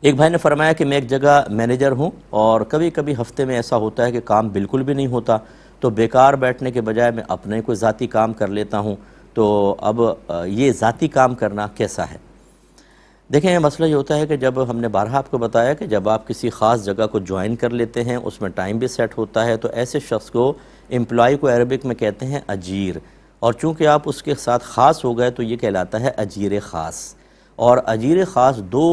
ایک بھائی نے فرمایا کہ میں ایک جگہ مینیجر ہوں اور کبھی کبھی ہفتے میں ایسا ہوتا ہے کہ کام بالکل بھی نہیں ہوتا، تو بیکار بیٹھنے کے بجائے میں اپنے کوئی ذاتی کام کر لیتا ہوں، تو اب یہ ذاتی کام کرنا کیسا ہے؟ دیکھیں، مسئلہ یہ ہوتا ہے کہ جب ہم نے بارہا آپ کو بتایا کہ جب آپ کسی خاص جگہ کو جوائن کر لیتے ہیں، اس میں ٹائم بھی سیٹ ہوتا ہے، تو ایسے شخص کو امپلائی کو عربک میں کہتے ہیں اجیر، اور چونکہ آپ اس کے ساتھ خاص ہو گئے تو یہ کہلاتا ہے اجیر خاص۔ اور اجیر خاص دو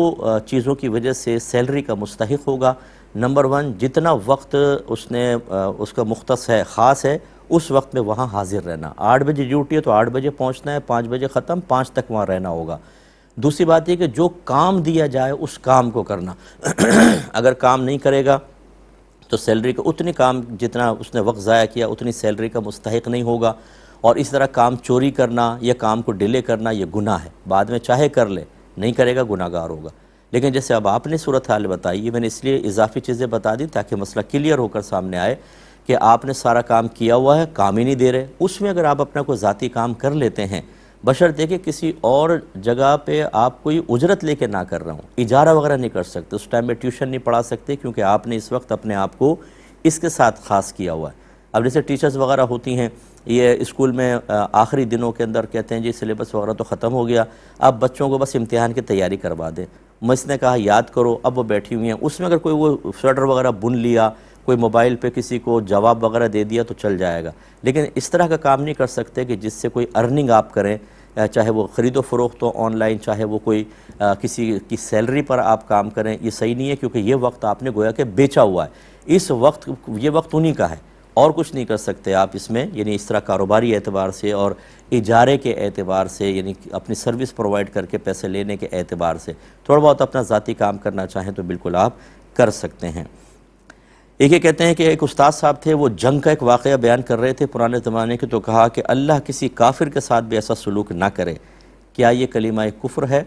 چیزوں کی وجہ سے سیلری کا مستحق ہوگا۔ نمبر ون، جتنا وقت اس کا مختص ہے، خاص ہے، اس وقت میں وہاں حاضر رہنا۔ 8 بجے ڈیوٹی ہے تو 8 بجے پہنچنا ہے، 5 بجے ختم، 5 تک وہاں رہنا ہوگا۔ دوسری بات یہ کہ جو کام دیا جائے اس کام کو کرنا۔ اگر کام نہیں کرے گا تو سیلری کا اتنی کام جتنا اس نے وقت ضائع کیا اتنی سیلری کا مستحق نہیں ہوگا۔ اور اس طرح کام چوری کرنا یا کام کو ڈیلے کرنا یہ گناہ ہے، بعد میں چاہے کر لے، نہیں کرے گا گناہ گار ہوگا۔ لیکن جیسے اب آپ نے صورتحال بتائی ہے، میں نے اس لیے اضافی چیزیں بتا دی تاکہ مسئلہ کلیئر ہو کر سامنے آئے کہ آپ نے سارا کام کیا ہوا ہے، کام ہی نہیں دے رہے، اس میں اگر آپ اپنا کوئی ذاتی کام کر لیتے ہیں، بشرطے کہ کسی اور جگہ پہ آپ کوئی اجرت لے کے نہ کر رہا ہوں، اجارہ وغیرہ نہیں کر سکتے، اس ٹائم میں ٹیوشن نہیں پڑھا سکتے کیونکہ آپ نے اس وقت اپنے آپ کو اس کے ساتھ خاص کیا ہوا ہے۔ اب جیسے ٹیچرز وغیرہ ہوتی ہیں، یہ اسکول میں آخری دنوں کے اندر کہتے ہیں جی سلیبس وغیرہ تو ختم ہو گیا، اب بچوں کو بس امتحان کی تیاری کروا دیں، مس نے کہا یاد کرو، اب وہ بیٹھی ہوئی ہیں، اس میں اگر کوئی وہ سویٹر وغیرہ بن لیا، کوئی موبائل پہ کسی کو جواب وغیرہ دے دیا تو چل جائے گا، لیکن اس طرح کا کام نہیں کر سکتے کہ جس سے کوئی ارننگ آپ کریں، چاہے وہ خرید و فروخت ہو آن لائن، چاہے وہ کوئی کسی کی سیلری پر آپ کام کریں، یہ صحیح نہیں ہے کیونکہ یہ وقت آپ نے گویا کہ بیچا ہوا ہے، اس وقت یہ وقت انہی کا ہے، اور کچھ نہیں کر سکتے آپ اس میں، یعنی اس طرح کاروباری اعتبار سے اور اجارے کے اعتبار سے، یعنی اپنی سروس پرووائڈ کر کے پیسے لینے کے اعتبار سے تھوڑا بہت اپنا ذاتی کام کرنا چاہیں تو بالکل آپ کر سکتے ہیں۔ ایک یہ کہتے ہیں کہ ایک استاد صاحب تھے، وہ جنگ کا ایک واقعہ بیان کر رہے تھے پرانے زمانے کے، تو کہا کہ اللہ کسی کافر کے ساتھ بھی ایسا سلوک نہ کرے، کیا یہ کلمہ کفر ہے؟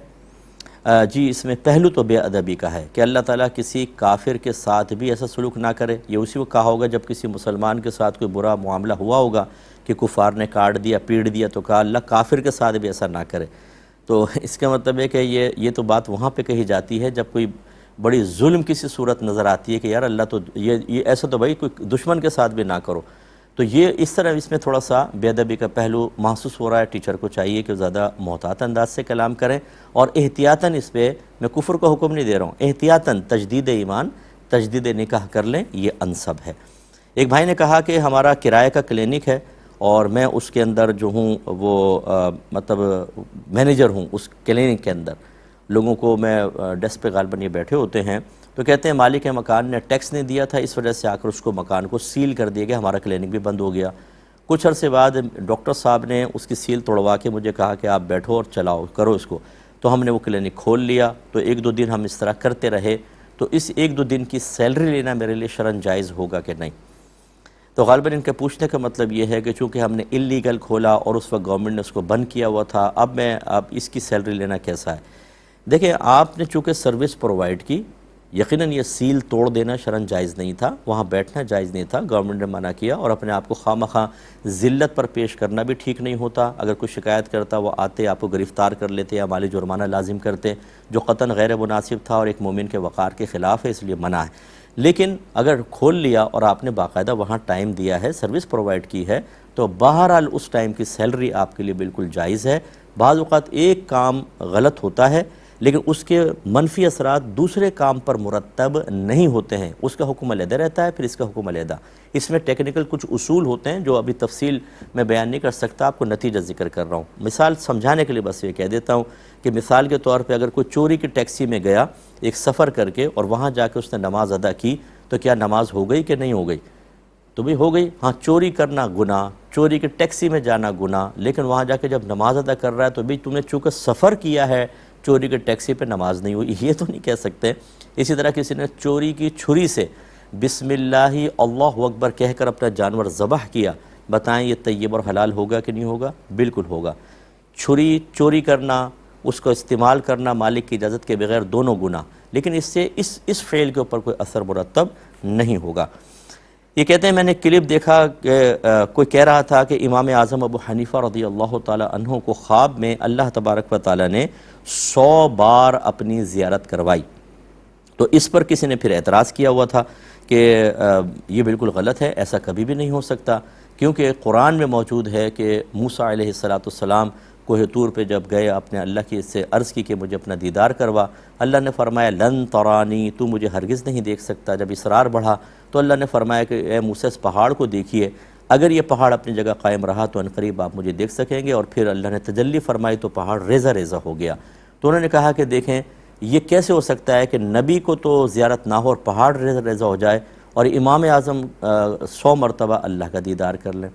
جی، اس میں پہلو تو بے ادبی کا ہے کہ اللہ تعالیٰ کسی کافر کے ساتھ بھی ایسا سلوک نہ کرے، یہ اسی کو کہا ہوگا جب کسی مسلمان کے ساتھ کوئی برا معاملہ ہوا ہوگا کہ کفار نے کاٹ دیا، پیٹ دیا، تو کہا اللہ کافر کے ساتھ بھی ایسا نہ کرے۔ تو اس کا مطلب ہے کہ یہ تو بات وہاں پہ کہی جاتی ہے جب کوئی بڑی ظلم کی سی صورت نظر آتی ہے کہ یار اللہ تو یہ ایسا تو بھائی کوئی دشمن کے ساتھ بھی نہ کرو، تو یہ اس طرح اس میں تھوڑا سا بے ادبی کا پہلو محسوس ہو رہا ہے۔ ٹیچر کو چاہیے کہ زیادہ محتاط انداز سے کلام کریں اور احتیاطاً، اس پہ میں کفر کا حکم نہیں دے رہا ہوں، احتیاطاً تجدید ایمان، تجدید نکاح کر لیں، یہ انسب ہے۔ ایک بھائی نے کہا کہ ہمارا کرائے کا کلینک ہے اور میں اس کے اندر جو ہوں وہ مطلب مینیجر ہوں اس کلینک کے اندر، لوگوں کو میں ڈیسک پہ غالباً یہ بیٹھے ہوتے ہیں، تو کہتے ہیں مالک مکان نے ٹیکس نہیں دیا تھا، اس وجہ سے آ کر اس کو مکان کو سیل کر دیا گیا، ہمارا کلینک بھی بند ہو گیا۔ کچھ عرصے بعد ڈاکٹر صاحب نے اس کی سیل توڑوا کے مجھے کہا کہ آپ بیٹھو اور چلاؤ کرو اس کو، تو ہم نے وہ کلینک کھول لیا، تو 1-2 دن ہم اس طرح کرتے رہے، تو اس 1-2 دن کی سیلری لینا میرے لیے شرعاً جائز ہوگا کہ نہیں؟ تو غالباً ان کے پوچھنے کا مطلب یہ ہے کہ چونکہ ہم نے اللیگل کھولا اور اس وقت گورنمنٹ نے اس کو بند کیا ہوا تھا، اب اس کی سیلری لینا کیسا ہے؟ دیکھیں، آپ نے چونکہ سروس پرووائڈ کی، یقیناً یہ سیل توڑ دینا شرعاً جائز نہیں تھا، وہاں بیٹھنا جائز نہیں تھا، گورنمنٹ نے منع کیا، اور اپنے آپ کو خواہ مخواہ ذلت پر پیش کرنا بھی ٹھیک نہیں ہوتا۔ اگر کوئی شکایت کرتا وہ آتے آپ کو گرفتار کر لیتے یا مالی جرمانہ لازم کرتے، جو قطعاً غیر مناسب تھا اور ایک مومن کے وقار کے خلاف ہے، اس لیے منع ہے۔ لیکن اگر کھول لیا اور آپ نے باقاعدہ وہاں ٹائم دیا ہے، سروس پرووائڈ کی ہے، تو بہرحال اس ٹائم کی سیلری آپ کے لیے بالکل جائز ہے۔ بعض اوقات ایک کام غلط ہوتا ہے لیکن اس کے منفی اثرات دوسرے کام پر مرتب نہیں ہوتے ہیں، اس کا حکم علیحدہ رہتا ہے، پھر اس کا حکم علیحدہ۔ اس میں ٹیکنیکل کچھ اصول ہوتے ہیں جو ابھی تفصیل میں بیان نہیں کر سکتا، آپ کو نتیجہ ذکر کر رہا ہوں، مثال سمجھانے کے لیے بس یہ کہہ دیتا ہوں کہ مثال کے طور پہ اگر کوئی چوری کی ٹیکسی میں گیا ایک سفر کر کے اور وہاں جا کے اس نے نماز ادا کی، تو کیا نماز ہو گئی کہ نہیں ہو گئی؟ تو بھی ہو گئی۔ ہاں، چوری کرنا گناہ، چوری کی ٹیکسی میں جانا گناہ، لیکن وہاں جا کے جب نماز ادا کر رہا ہے تو بھی تم نے چونکہ سفر کیا ہے، چوری کے ٹیکسی پہ نماز نہیں ہوئی، یہ تو نہیں کہہ سکتے۔ اسی طرح کسی نے چوری کی چھری سے بسم اللہ اللہ اکبر کہہ کر اپنا جانور ذبح کیا، بتائیں یہ طیب اور حلال ہوگا کہ نہیں ہوگا؟ بالکل ہوگا۔ چھری چوری کرنا، اس کو استعمال کرنا مالک کی اجازت کے بغیر، دونوں گناہ، لیکن اس سے اس فعل کے اوپر کوئی اثر مرتب نہیں ہوگا۔ یہ کہتے ہیں میں نے کلپ دیکھا کہ کوئی کہہ رہا تھا کہ امام اعظم ابو حنیفہ رضی اللہ تعالی عنہ کو خواب میں اللہ تبارک و تعالی نے 100 بار اپنی زیارت کروائی، تو اس پر کسی نے پھر اعتراض کیا ہوا تھا کہ یہ بالکل غلط ہے، ایسا کبھی بھی نہیں ہو سکتا، کیونکہ قرآن میں موجود ہے کہ موسیٰ علیہ السلام کوہ طور پہ جب گئے، اپنے اللہ کی سے عرض کی کہ مجھے اپنا دیدار کروا، اللہ نے فرمایا لن ترانی، تو مجھے ہرگز نہیں دیکھ سکتا۔ جب اصرار بڑھا تو اللہ نے فرمایا کہ اے موسیٰ اس پہاڑ کو دیکھیے، اگر یہ پہاڑ اپنی جگہ قائم رہا تو عنقریب آپ مجھے دیکھ سکیں گے، اور پھر اللہ نے تجلی فرمائی تو پہاڑ ریزہ ریزہ ہو گیا۔ تو انہوں نے کہا کہ دیکھیں یہ کیسے ہو سکتا ہے کہ نبی کو تو زیارت نہ ہو اور پہاڑ ریزہ ریزہ ہو جائے، اور امام اعظم 100 مرتبہ اللہ کا دیدار کر لیں۔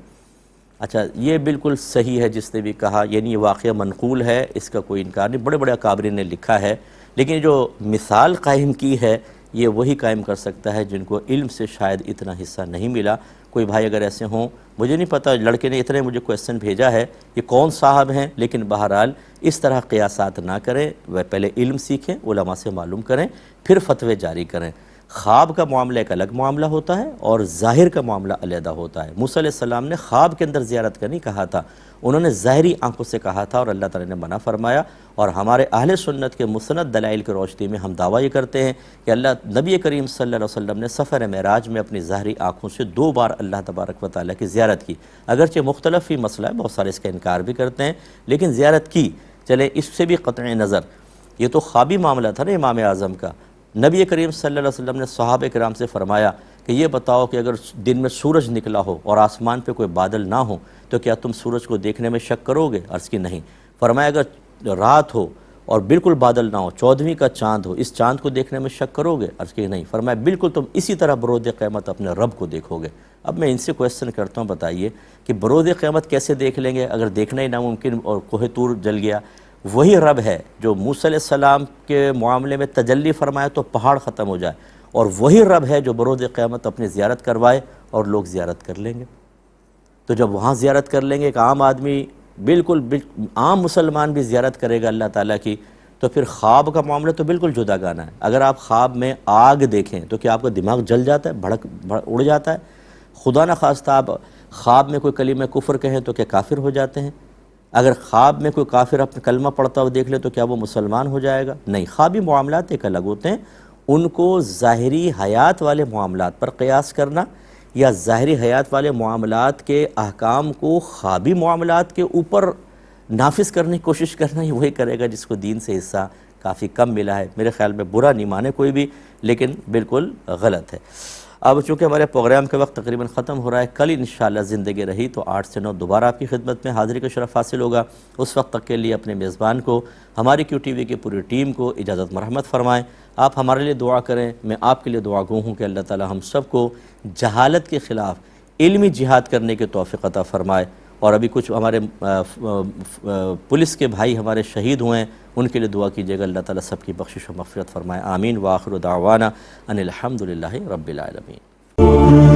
اچھا، یہ بالکل صحیح ہے جس نے بھی کہا، یعنی یہ واقعہ منقول ہے، اس کا کوئی انکار نہیں، بڑے بڑے اکابرین نے لکھا ہے، لیکن جو مثال قائم کی ہے یہ وہی قائم کر سکتا ہے جن کو علم سے شاید اتنا حصہ نہیں ملا۔ کوئی بھائی اگر ایسے ہوں، مجھے نہیں پتہ، لڑکے نے اتنے مجھے کویسچن بھیجا ہے کہ کون صاحب ہیں، لیکن بہرحال اس طرح قیاسات نہ کریں، وہ پہلے علم سیکھیں، علماء سے معلوم کریں، پھر فتوے جاری کریں۔ خواب کا معاملہ ایک الگ معاملہ ہوتا ہے اور ظاہر کا معاملہ علیحدہ ہوتا ہے۔ موسیٰ علیہ السلام نے خواب کے اندر زیارت کا نہیں کہا تھا، انہوں نے ظاہری آنکھوں سے کہا تھا، اور اللہ تعالیٰ نے منع فرمایا۔ اور ہمارے اہل سنت کے مسند دلائل کی روشنی میں ہم دعویٰ یہ کرتے ہیں کہ نبی کریم صلی اللہ علیہ وسلم نے سفر معراج میں اپنی ظاہری آنکھوں سے 2 بار اللہ تبارک و تعالیٰ کی زیارت کی، اگرچہ مختلف ہی مسئلہ ہے، بہت سارے اس کا انکار بھی کرتے ہیں، لیکن زیارت کی۔ چلیں اس سے بھی قطع نظر، یہ تو خوابی معاملہ تھا نا امام اعظم کا۔ نبی کریم صلی اللہ علیہ وسلم نے صحابہ کرام سے فرمایا کہ یہ بتاؤ کہ اگر دن میں سورج نکلا ہو اور آسمان پہ کوئی بادل نہ ہو تو کیا تم سورج کو دیکھنے میں شک کرو گے؟ عرض کی نہیں۔ فرمایا اگر رات ہو اور بالکل بادل نہ ہو، 14ویں کا چاند ہو، اس چاند کو دیکھنے میں شک کرو گے؟ عرض کی نہیں۔ فرمایا بالکل تم اسی طرح برود قیامت اپنے رب کو دیکھو گے۔ اب میں ان سے کویسچن کرتا ہوں، بتائیے کہ برود قیامت کیسے دیکھ لیں گے اگر دیکھنا ہی ناممکن اور کوہ طور جل گیا؟ وہی رب ہے جو موسیٰ علیہ السلام کے معاملے میں تجلی فرمائے تو پہاڑ ختم ہو جائے، اور وہی رب ہے جو برود قیامت اپنی زیارت کروائے اور لوگ زیارت کر لیں گے۔ تو جب وہاں زیارت کر لیں گے، ایک عام آدمی بالکل عام مسلمان بھی زیارت کرے گا اللہ تعالیٰ کی، تو پھر خواب کا معاملہ تو بالکل جدا گانا ہے۔ اگر آپ خواب میں آگ دیکھیں تو کیا آپ کا دماغ جل جاتا ہے، اڑ جاتا ہے؟ خدا نہ خواستہ آپ خواب میں کوئی کلمہ کفر کہیں تو کیا کافر ہو جاتے ہیں؟ اگر خواب میں کوئی کافر اپنا کلمہ پڑھتا ہوا دیکھ لے تو کیا وہ مسلمان ہو جائے گا؟ نہیں۔ خوابی معاملات ایک الگ ہوتے ہیں، ان کو ظاہری حیات والے معاملات پر قیاس کرنا یا ظاہری حیات والے معاملات کے احکام کو خوابی معاملات کے اوپر نافذ کرنے کی کوشش کرنا، ہی وہی کرے گا جس کو دین سے حصہ کافی کم ملا ہے۔ میرے خیال میں برا نہیں مانے کوئی بھی، لیکن بالکل غلط ہے۔ اب چونکہ ہمارے پروگرام کا وقت تقریباً ختم ہو رہا ہے، کل انشاءاللہ زندگی رہی تو 8 سے 9 دوبارہ آپ کی خدمت میں حاضری کا شرف حاصل ہوگا۔ اس وقت تک کے لیے اپنے میزبان کو، ہماری کیو ٹی وی کی پوری ٹیم کو اجازت مرحمت فرمائیں۔ آپ ہمارے لیے دعا کریں، میں آپ کے لیے دعا گو ہوں کہ اللہ تعالی ہم سب کو جہالت کے خلاف علمی جہاد کرنے کے توفیق عطا فرمائے۔ اور ابھی کچھ ہمارے پولیس کے بھائی ہمارے شہید ہوئے ہیں، ان کے لیے دعا کیجیے گا، اللہ تعالیٰ سب کی بخشش و مغفرت فرمائے۔ آمین۔ وآخر دعوانا ان الحمدللہ رب العالمین۔